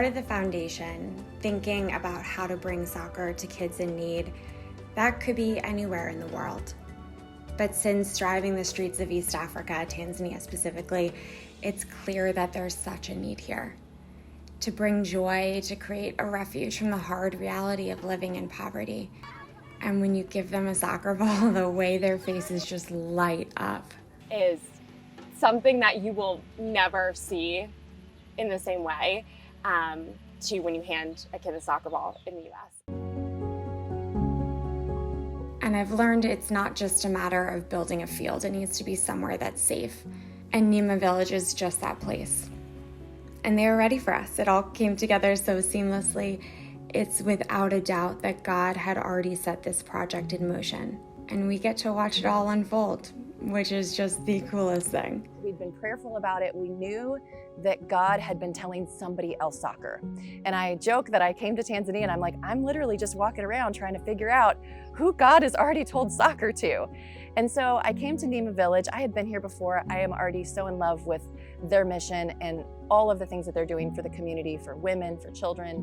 started the foundation thinking about how to bring soccer to kids in need, that could be anywhere in the world. But since driving the streets of East Africa, Tanzania specifically, it's clear that there's such a need here. To bring joy, to create a refuge from the hard reality of living in poverty. And when you give them a soccer ball, the way their faces just light up is something that you will never see in the same way to when you hand a kid a soccer ball in the US. And I've learned it's not just a matter of building a field, it needs to be somewhere that's safe. And Nema Village is just that place. And they were ready for us. It all came together so seamlessly. It's without a doubt that God had already set this project in motion. And we get to watch it all unfold, which is just the coolest thing. We'd been prayerful about it. We knew that God had been telling somebody else soccer. And I joke that I came to Tanzania and I'm like, I'm literally just walking around trying to figure out who God has already told soccer to. And so I came to Nema Village. I had been here before. I am already so in love with their mission and all of the things that they're doing for the community, for women, for children.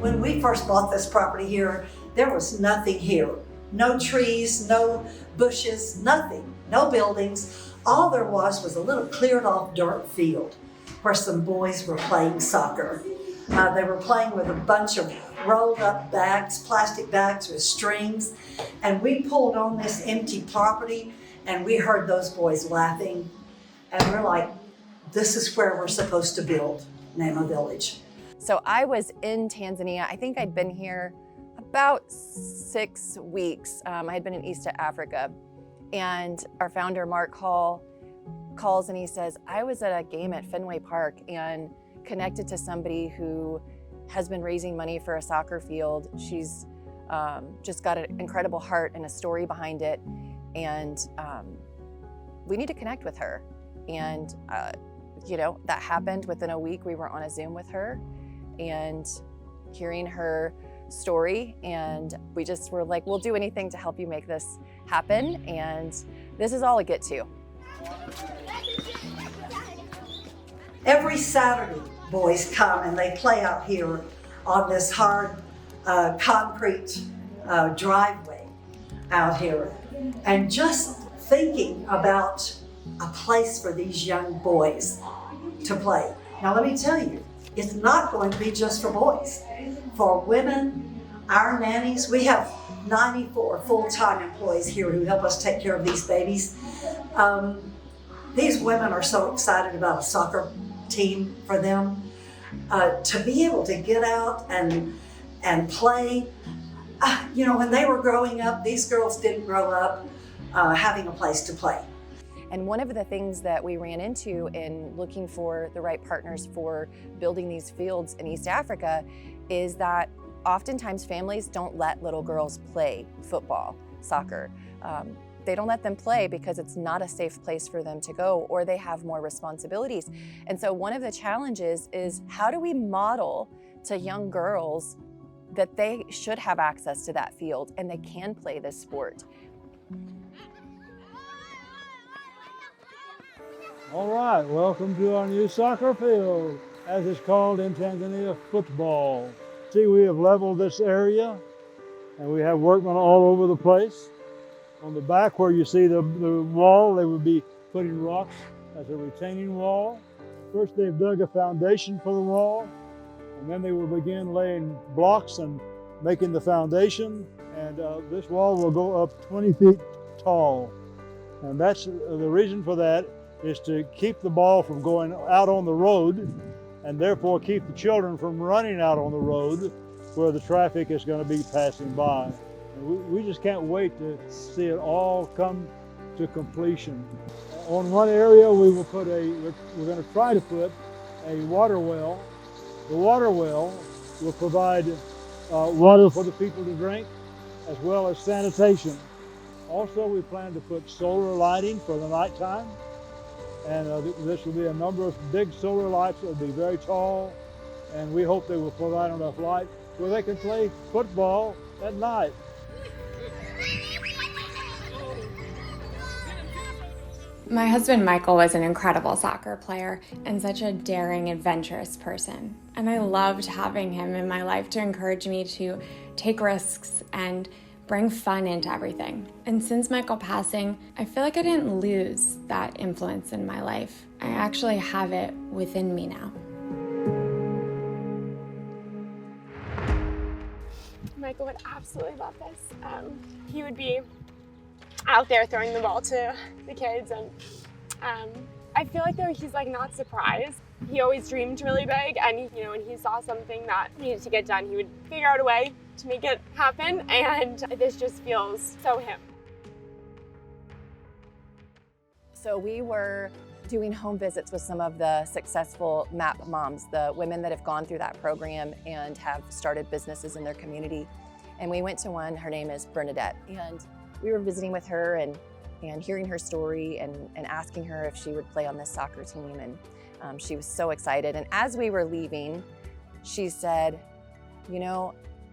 When we first bought this property here, there was nothing here. No trees, no bushes, nothing, no buildings. All there was a little cleared off dirt field where some boys were playing soccer. They were playing with a bunch of rolled up bags, plastic bags with strings. And we pulled on this empty property and we heard those boys laughing. And we're like, this is where we're supposed to build Nema Village. So I was in Tanzania. I think I'd been here about 6 weeks. I had been in East Africa. And our founder, Mark Hall, calls and he says, I was at a game at Fenway Park and connected to somebody who has been raising money for a soccer field. She's just got an incredible heart and a story behind it. And we need to connect with her. And that happened within a week. We were on a Zoom with her and hearing her story. And we just were like, we'll do anything to help you make this happen. And this is all a get to. Every Saturday, boys come and they play out here on this hard concrete driveway out here. And just thinking about a place for these young boys to play. Now let me tell you, it's not going to be just for boys. For women, our nannies, we have 94 full-time employees here who help us take care of these babies. These women are so excited about a soccer team for them. To be able to get out and play. When they were growing up, these girls didn't grow up having a place to play. And one of the things that we ran into in looking for the right partners for building these fields in East Africa is that oftentimes families don't let little girls play football, soccer. They don't let them play because it's not a safe place for them to go, or they have more responsibilities. And so one of the challenges is, how do we model to young girls that they should have access to that field and they can play this sport? All right, welcome to our new soccer field, as it's called in Tanzania, football. See, we have leveled this area and we have workmen all over the place. On the back where you see the wall, they would be putting rocks as a retaining wall. First they've dug a foundation for the wall, and then they will begin laying blocks and making the foundation. And this wall will go up 20 feet tall. And that's the reason for that is to keep the ball from going out on the road, and therefore keep the children from running out on the road where the traffic is going to be passing by. And we just can't wait to see it all come to completion. On one area we're going to try to put a water well. The water well will provide water for the people to drink, as well as sanitation. Also, we plan to put solar lighting for the nighttime. And this will be a number of big solar lights that will be very tall, and we hope they will provide enough light so they can play football at night. My husband Michael was an incredible soccer player and such a daring, adventurous person. And I loved having him in my life to encourage me to take risks and bring fun into everything. And since Michael passing, I feel like I didn't lose that influence in my life. I actually have it within me now. Michael would absolutely love this. He would be out there throwing the ball to the kids, and I feel like though he's like not surprised. He always dreamed really big, and when he saw something that needed to get done, he would figure out a way to make it happen, and this just feels so him. So we were doing home visits with some of the successful MAP moms, the women that have gone through that program and have started businesses in their community. And we went to one, her name is Bernadette, and we were visiting with her and hearing her story and asking her if she would play on this soccer team. And she was so excited. And as we were leaving, she said,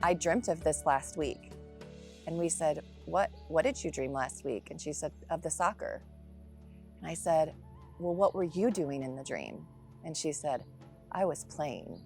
I dreamt of this last week. And we said, what did you dream last week? And she said, of the soccer. And I said, well, what were you doing in the dream? And she said, I was playing.